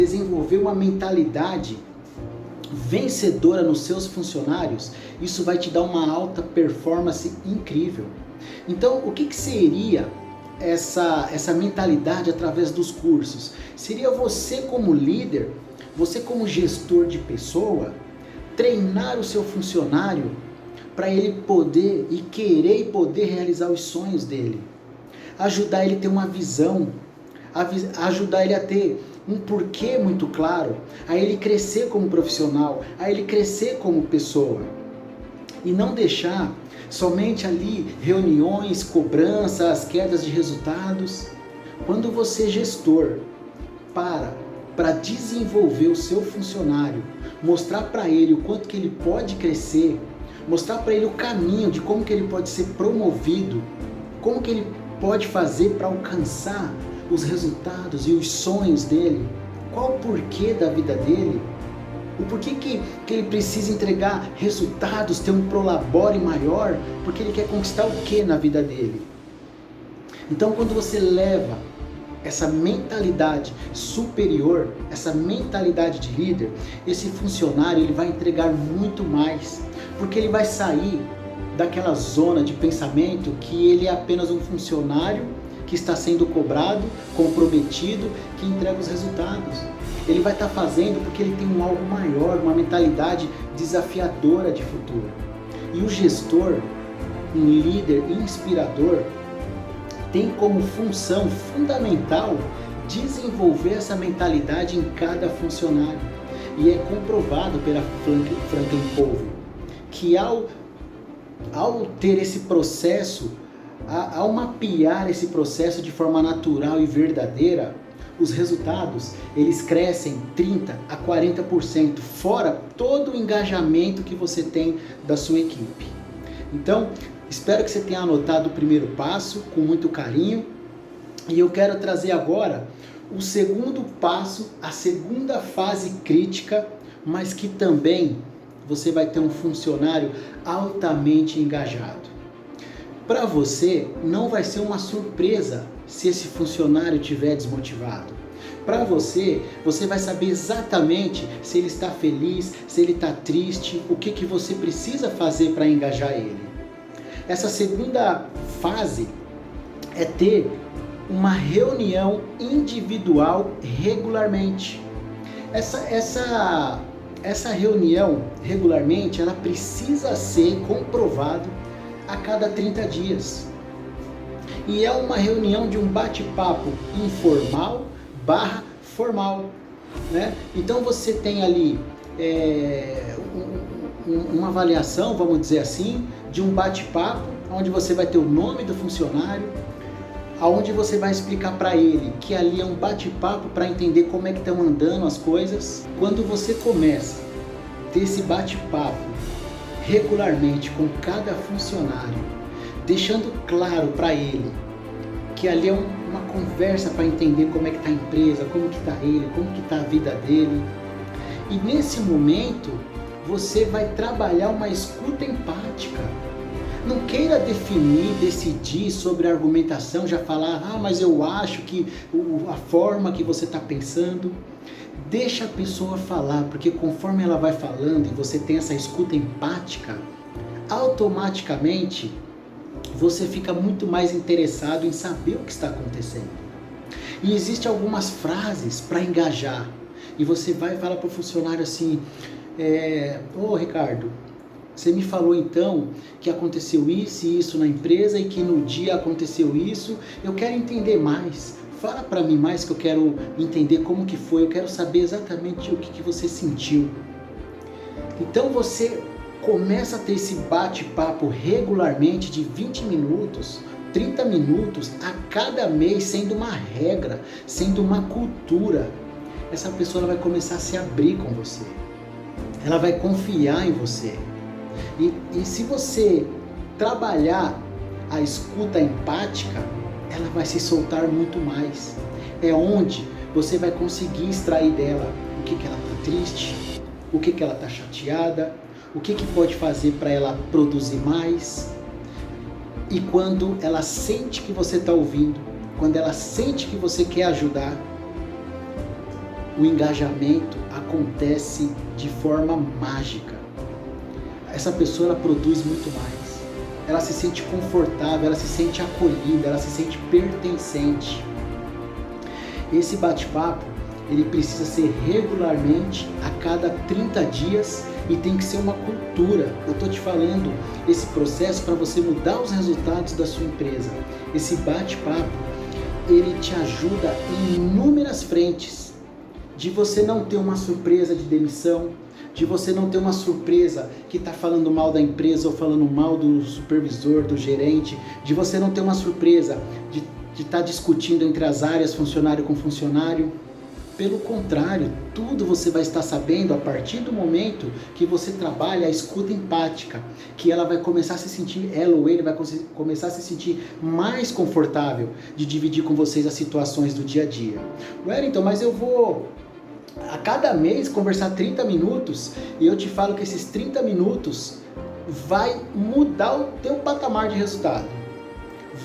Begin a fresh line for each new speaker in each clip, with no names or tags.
desenvolver uma mentalidade vencedora nos seus funcionários, isso vai te dar uma alta performance incrível. Então, o que seria essa mentalidade através dos cursos? Seria você como líder, você como gestor de pessoa, treinar o seu funcionário para ele poder e querer e poder realizar os sonhos dele. Ajudar ele a ter uma visão, ajudar ele a ter um porquê muito claro, a ele crescer como profissional, a ele crescer como pessoa. E não deixar somente ali reuniões, cobranças, quedas de resultados. Quando você gestor para desenvolver o seu funcionário, mostrar para ele o quanto que ele pode crescer, mostrar para ele o caminho de como que ele pode ser promovido, como que ele pode fazer para alcançar os resultados e os sonhos dele, qual o porquê da vida dele, o porquê que ele precisa entregar resultados, ter um prolabore maior, porque ele quer conquistar o que na vida dele. Então, quando você leva essa mentalidade superior, essa mentalidade de líder, esse funcionário ele vai entregar muito mais, porque ele vai sair daquela zona de pensamento que ele é apenas um funcionário que está sendo cobrado, comprometido, que entrega os resultados. Ele vai estar fazendo porque ele tem um algo maior, uma mentalidade desafiadora de futuro. E o gestor, um líder inspirador, tem como função fundamental desenvolver essa mentalidade em cada funcionário. E é comprovado pela Franklin Covey que ao ter esse processo, ao mapear esse processo de forma natural e verdadeira, os resultados eles crescem 30% a 40%, fora todo o engajamento que você tem da sua equipe. Então, espero que você tenha anotado o primeiro passo com muito carinho, e eu quero trazer agora o segundo passo, a segunda fase crítica, mas que também você vai ter um funcionário altamente engajado. Para você, não vai ser uma surpresa se esse funcionário estiver desmotivado. Para você, você vai saber exatamente se ele está feliz, se ele está triste, o que você precisa fazer para engajar ele. Essa segunda fase é ter uma reunião individual regularmente. Essa reunião regularmente, ela precisa ser comprovada a cada 30 dias. E é uma reunião de um bate-papo informal / formal, né? Então você tem ali uma avaliação, vamos dizer assim, de um bate-papo, onde você vai ter o nome do funcionário, aonde você vai explicar para ele que ali é um bate-papo para entender como é que estão andando as coisas. Quando você começa a ter esse bate-papo regularmente com cada funcionário, deixando claro para ele que ali é uma conversa para entender como é que está a empresa, como que está ele, como que está a vida dele. E nesse momento, você vai trabalhar uma escuta empática. Não queira definir, decidir sobre a argumentação, já falar, mas eu acho que a forma que você está pensando. Deixa a pessoa falar, porque conforme ela vai falando e você tem essa escuta empática, automaticamente você fica muito mais interessado em saber o que está acontecendo. E existem algumas frases para engajar. E você vai falar para o funcionário assim, Ricardo, você me falou então que aconteceu isso e isso na empresa e que no dia aconteceu isso, eu quero entender mais. Fala para mim mais que eu quero entender como que foi, eu quero saber exatamente o que você sentiu. Então você começa a ter esse bate-papo regularmente de 20 minutos, 30 minutos a cada mês, sendo uma regra, sendo uma cultura. Essa pessoa ela vai começar a se abrir com você, ela vai confiar em você. E se você trabalhar a escuta empática, ela vai se soltar muito mais. É onde você vai conseguir extrair dela o que ela está triste, o que ela está chateada, o que pode fazer para ela produzir mais. E quando ela sente que você está ouvindo, quando ela sente que você quer ajudar, o engajamento acontece de forma mágica. Essa pessoa ela produz muito mais. Ela se sente confortável, ela se sente acolhida, ela se sente pertencente. Esse bate-papo, ele precisa ser regularmente, a cada 30 dias, e tem que ser uma cultura. Eu estou te falando esse processo para você mudar os resultados da sua empresa. Esse bate-papo, ele te ajuda em inúmeras frentes, de você não ter uma surpresa de demissão, de você não ter uma surpresa que está falando mal da empresa ou falando mal do supervisor, do gerente, de você não ter uma surpresa de estar discutindo entre as áreas funcionário com funcionário. Pelo contrário, tudo você vai estar sabendo a partir do momento que você trabalha a escuta empática, que ela vai começar a se sentir, ela ou ele vai começar a se sentir mais confortável de dividir com vocês as situações do dia a dia. Wellington, mas eu vou a cada mês conversar 30 minutos e eu te falo que esses 30 minutos vai mudar o teu patamar de resultado,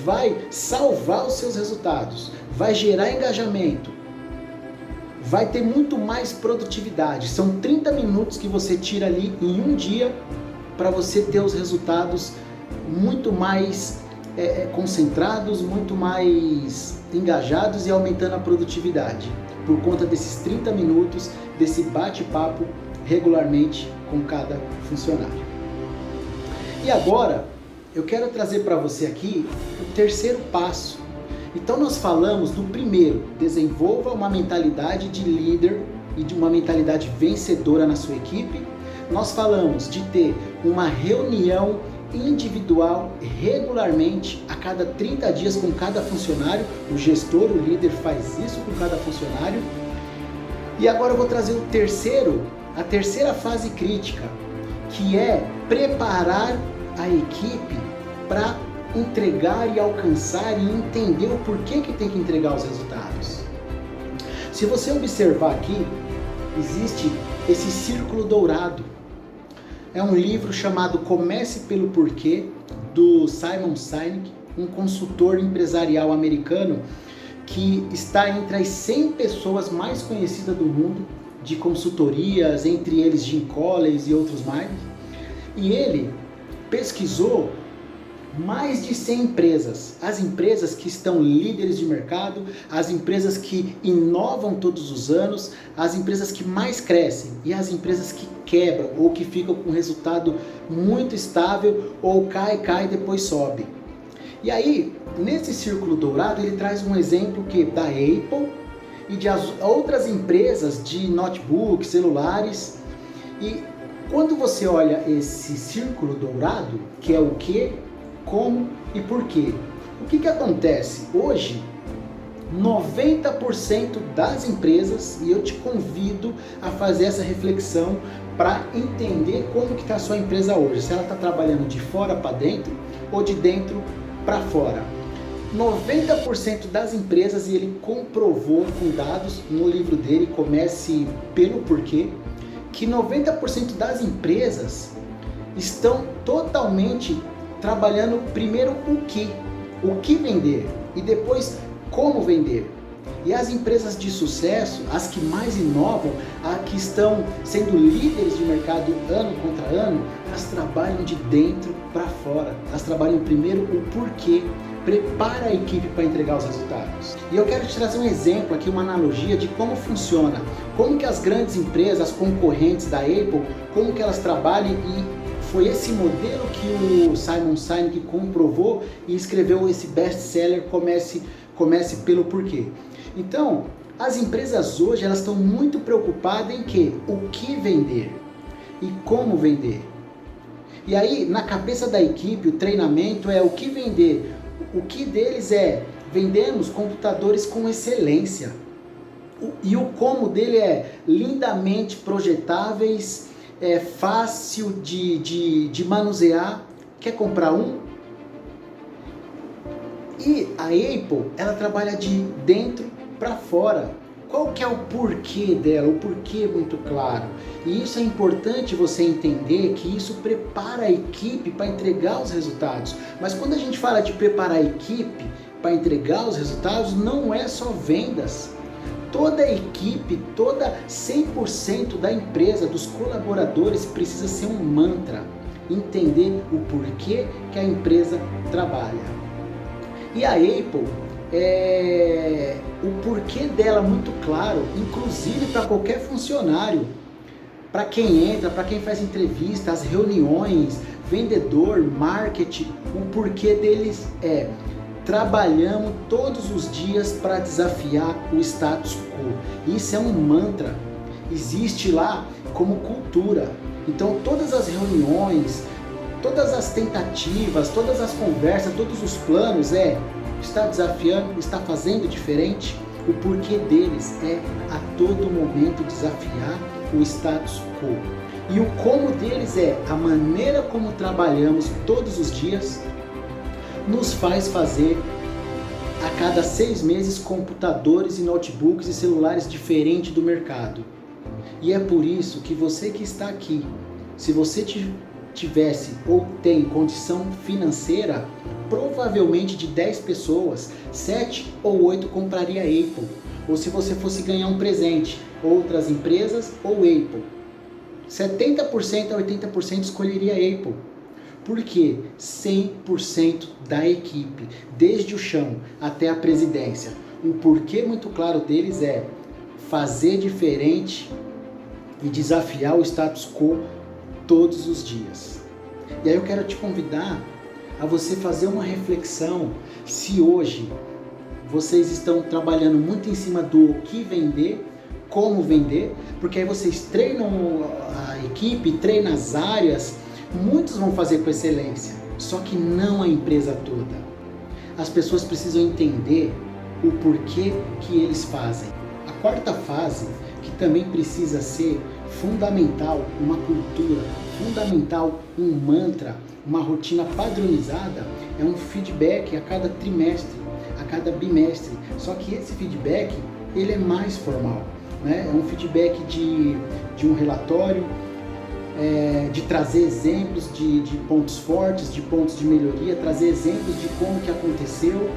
vai salvar os seus resultados, vai gerar engajamento, vai ter muito mais produtividade. São 30 minutos que você tira ali em um dia para você ter os resultados muito mais concentrados, muito mais engajados e aumentando a produtividade. Por conta desses 30 minutos, desse bate-papo regularmente com cada funcionário. E agora, eu quero trazer para você aqui o terceiro passo. Então nós falamos do primeiro, desenvolva uma mentalidade de líder e de uma mentalidade vencedora na sua equipe. Nós falamos de ter uma reunião individual regularmente a cada 30 dias com cada funcionário. O gestor, o líder faz isso com cada funcionário. E agora eu vou trazer a terceira fase crítica, que é preparar a equipe para entregar e alcançar e entender o porquê que tem que entregar os resultados. Se você observar aqui, existe esse círculo dourado. É um livro chamado Comece pelo Porquê, do Simon Sinek, um consultor empresarial americano que está entre as 100 pessoas mais conhecidas do mundo, de consultorias, entre eles Jim Collins e outros mais. E ele pesquisou mais de 100 empresas, as empresas que estão líderes de mercado, as empresas que inovam todos os anos, as empresas que mais crescem e as empresas que quebram ou que ficam com um resultado muito estável ou cai e depois sobe. E aí, nesse círculo dourado, ele traz um exemplo da Apple e de outras empresas de notebook, celulares. E quando você olha esse círculo dourado, que é o que, como e por quê? O que acontece? Hoje, 90% das empresas, e eu te convido a fazer essa reflexão para entender como que está a sua empresa hoje, se ela está trabalhando de fora para dentro ou de dentro para fora. 90% das empresas, e ele comprovou com dados no livro dele, Comece pelo Porquê, que 90% das empresas estão totalmente trabalhando primeiro o que vender e depois como vender. E as empresas de sucesso, as que mais inovam, as que estão sendo líderes de mercado ano contra ano, elas trabalham de dentro para fora. Elas trabalham primeiro o porquê, prepara a equipe para entregar os resultados. E eu quero te trazer um exemplo aqui, uma analogia de como funciona, como que as grandes empresas, as concorrentes da Apple, como que elas trabalham, e foi esse modelo que o Simon Sinek comprovou e escreveu esse best-seller Comece pelo Porquê. Então, as empresas hoje elas estão muito preocupadas em o que vender e como vender. E aí, na cabeça da equipe, o treinamento é o que vender. O que deles é vendemos computadores com excelência. E o como dele é lindamente projetáveis, é fácil de manusear. Quer comprar um? E a Apple, ela trabalha de dentro para fora. Qual que é o porquê dela? O porquê é muito claro. E isso é importante você entender, que isso prepara a equipe para entregar os resultados. Mas quando a gente fala de preparar a equipe para entregar os resultados, não é só vendas. toda a equipe, 100% da empresa, dos colaboradores, precisa ser um mantra, entender o porquê que a empresa trabalha. E a Apple, o porquê dela muito claro, inclusive para qualquer funcionário, para quem entra, para quem faz entrevista, as reuniões, vendedor, marketing, o porquê deles trabalhamos todos os dias para desafiar o status quo. Isso é um mantra, existe lá como cultura. Então todas as reuniões, todas as tentativas, todas as conversas, todos os planos está desafiando, está fazendo diferente. O porquê deles a todo momento desafiar o status quo. E o como deles a maneira como trabalhamos todos os dias nos faz fazer a cada 6 meses computadores e notebooks e celulares diferentes do mercado. E é por isso que você que está aqui, se você tivesse ou tem condição financeira, provavelmente de 10 pessoas, 7 ou 8 compraria Apple. Ou se você fosse ganhar um presente, outras empresas ou Apple. 70% a 80% escolheria Apple. Por quê? 100% da equipe, desde o chão até a presidência. O porquê muito claro deles fazer diferente e desafiar o status quo todos os dias. E aí eu quero te convidar a você fazer uma reflexão se hoje vocês estão trabalhando muito em cima do que vender, como vender, porque aí vocês treinam a equipe, treinam as áreas, muitos vão fazer com excelência, só que não a empresa toda. As pessoas precisam entender o porquê que eles fazem. A quarta fase, que também precisa ser fundamental, uma cultura, fundamental, um mantra, uma rotina padronizada, é um feedback a cada trimestre, a cada bimestre. Só que esse feedback, ele é mais formal, né? É um feedback de um relatório, de trazer exemplos de pontos fortes, de pontos de melhoria, trazer exemplos de como que aconteceu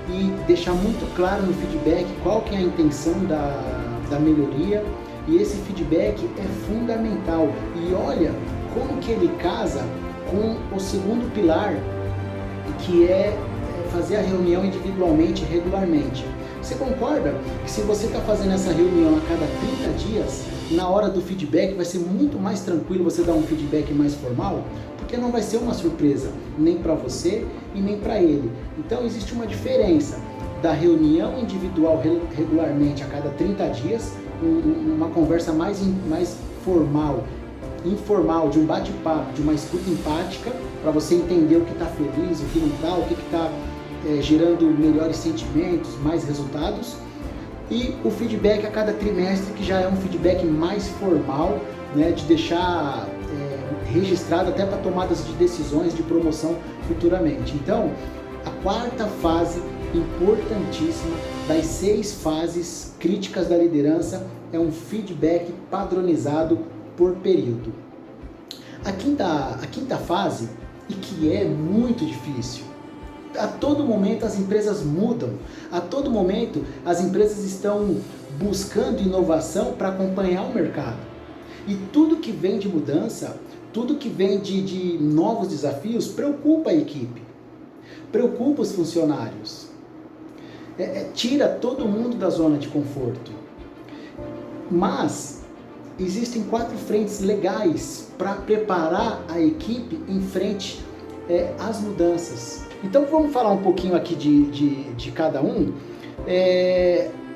e deixar muito claro no feedback qual que é a intenção da melhoria. E esse feedback é fundamental. E olha como que ele casa com o segundo pilar, que é fazer a reunião individualmente, regularmente. Você concorda que se você está fazendo essa reunião a cada 30 dias, na hora do feedback vai ser muito mais tranquilo você dar um feedback mais formal? Porque não vai ser uma surpresa, nem para você e nem para ele. Então existe uma diferença da reunião individual regularmente a cada 30 dias, uma conversa mais formal, informal, de um bate-papo, de uma escuta empática, para você entender o que está feliz, o que não está, o que está gerando melhores sentimentos, mais resultados. E o feedback a cada trimestre, que já é um feedback mais formal, né, de deixar registrado até para tomadas de decisões de promoção futuramente. Então, a quarta fase importantíssima das 6 fases críticas da liderança é um feedback padronizado por período. A quinta fase, e que é muito difícil, a todo momento as empresas mudam, a todo momento as empresas estão buscando inovação para acompanhar o mercado. E tudo que vem de mudança, tudo que vem de novos desafios, preocupa a equipe, preocupa os funcionários, tira todo mundo da zona de conforto. Mas existem 4 frentes legais para preparar a equipe em frente às mudanças. Então vamos falar um pouquinho aqui de cada um.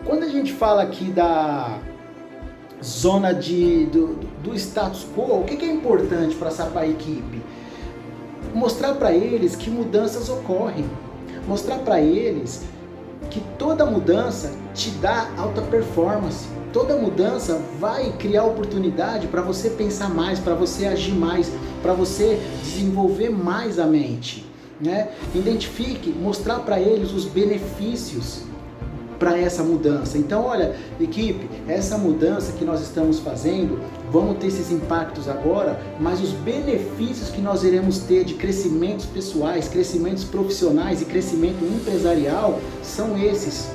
Quando a gente fala aqui da zona do status quo, o que é importante para a equipe? Mostrar para eles que mudanças ocorrem. Mostrar para eles que toda mudança te dá alta performance. Toda mudança vai criar oportunidade para você pensar mais, para você agir mais, para você desenvolver mais a mente, né? Identifique, mostrar para eles os benefícios para essa mudança. Então, olha, equipe, essa mudança que nós estamos fazendo, vamos ter esses impactos agora, mas os benefícios que nós iremos ter de crescimentos pessoais, crescimentos profissionais e crescimento empresarial são esses.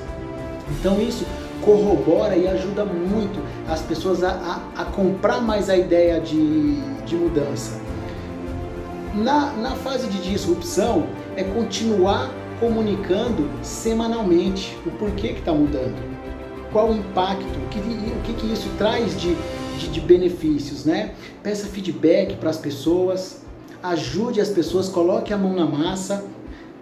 Então isso corrobora e ajuda muito as pessoas a comprar mais a ideia de mudança. Na fase de disrupção, é continuar comunicando semanalmente o porquê que está mudando, qual o impacto, o que isso traz de benefícios, né? Peça feedback para as pessoas, ajude as pessoas, coloque a mão na massa,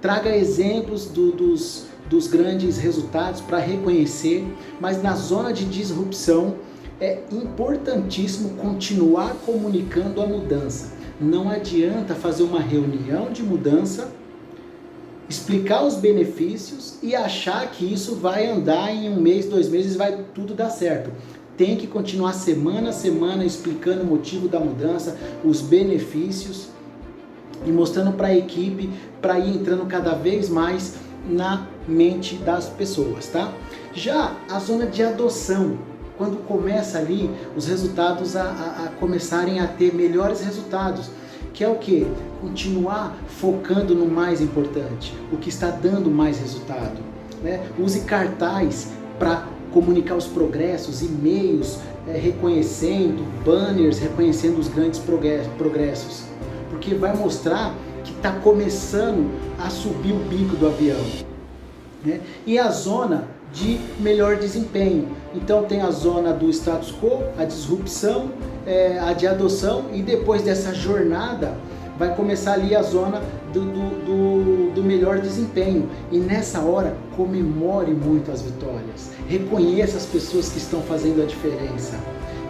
traga exemplos dos grandes resultados para reconhecer, mas na zona de disrupção é importantíssimo continuar comunicando a mudança. Não adianta fazer uma reunião de mudança, explicar os benefícios e achar que isso vai andar em 1 mês, 2 meses, vai tudo dar certo. Tem que continuar semana a semana explicando o motivo da mudança, os benefícios e mostrando para a equipe, para ir entrando cada vez mais na mente das pessoas, tá? Já a zona de adoção, quando começa ali os resultados a começarem a ter melhores resultados, que é o que? Continuar focando no mais importante, o que está dando mais resultado, né? Use cartaz para comunicar os progressos, e-mails reconhecendo, banners reconhecendo os grandes progressos, porque vai mostrar que está começando a subir o bico do avião, né? E a zona de melhor desempenho, então tem a zona do status quo, a disrupção, a de adoção, e depois dessa jornada vai começar ali a zona do melhor desempenho, e nessa hora comemore muito as vitórias, reconheça as pessoas que estão fazendo a diferença,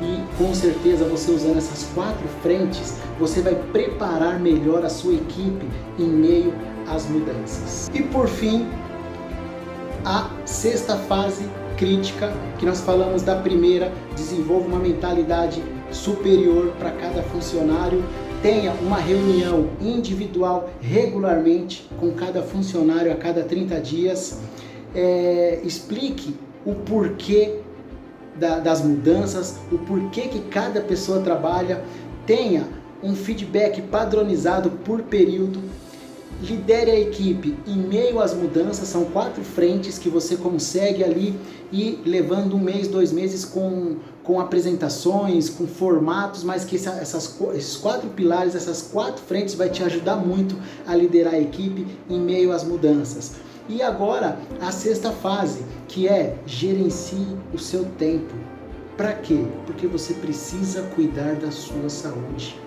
e com certeza você usando essas 4 frentes, você vai preparar melhor a sua equipe em meio às mudanças. E por fim, a 6ª fase crítica, que nós falamos da primeira, desenvolva uma mentalidade superior para cada funcionário, tenha uma reunião individual regularmente com cada funcionário a cada 30 dias, explique o porquê das mudanças, o porquê que cada pessoa trabalha, tenha um feedback padronizado por período, lidere a equipe em meio às mudanças. São 4 frentes que você consegue ali ir levando 1 mês, 2 meses com apresentações, com formatos, mas que esses 4 pilares, essas 4 frentes vai te ajudar muito a liderar a equipe em meio às mudanças. E agora a 6ª fase, que é gerencie o seu tempo. Para quê? Porque você precisa cuidar da sua saúde.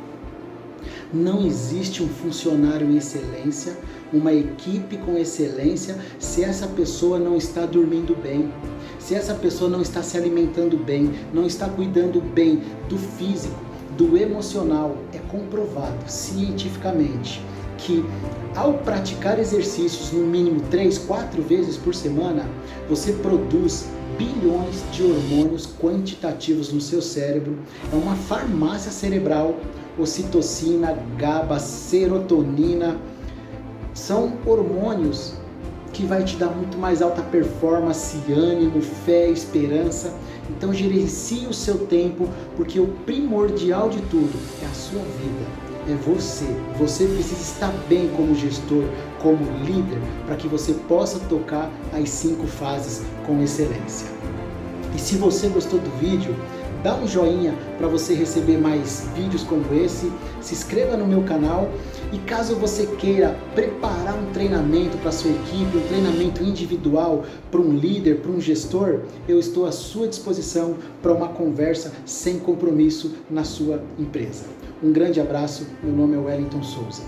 Não existe um funcionário em excelência, uma equipe com excelência, se essa pessoa não está dormindo bem, se essa pessoa não está se alimentando bem, não está cuidando bem do físico, do emocional. É comprovado cientificamente que ao praticar exercícios no mínimo 3, 4 vezes por semana, você produz bilhões de hormônios quantitativos no seu cérebro. É uma farmácia cerebral. Ocitocina, GABA, serotonina, são hormônios que vai te dar muito mais alta performance, ânimo, fé, esperança. Então gerencie o seu tempo, porque o primordial de tudo é a sua vida, é você. Você precisa estar bem como gestor, como líder, para que você possa tocar as 5 fases com excelência. E se você gostou do vídeo, dá um joinha para você receber mais vídeos como esse, se inscreva no meu canal, e caso você queira preparar um treinamento para sua equipe, um treinamento individual para um líder, para um gestor, eu estou à sua disposição para uma conversa sem compromisso na sua empresa. Um grande abraço, meu nome é Wellington Souza.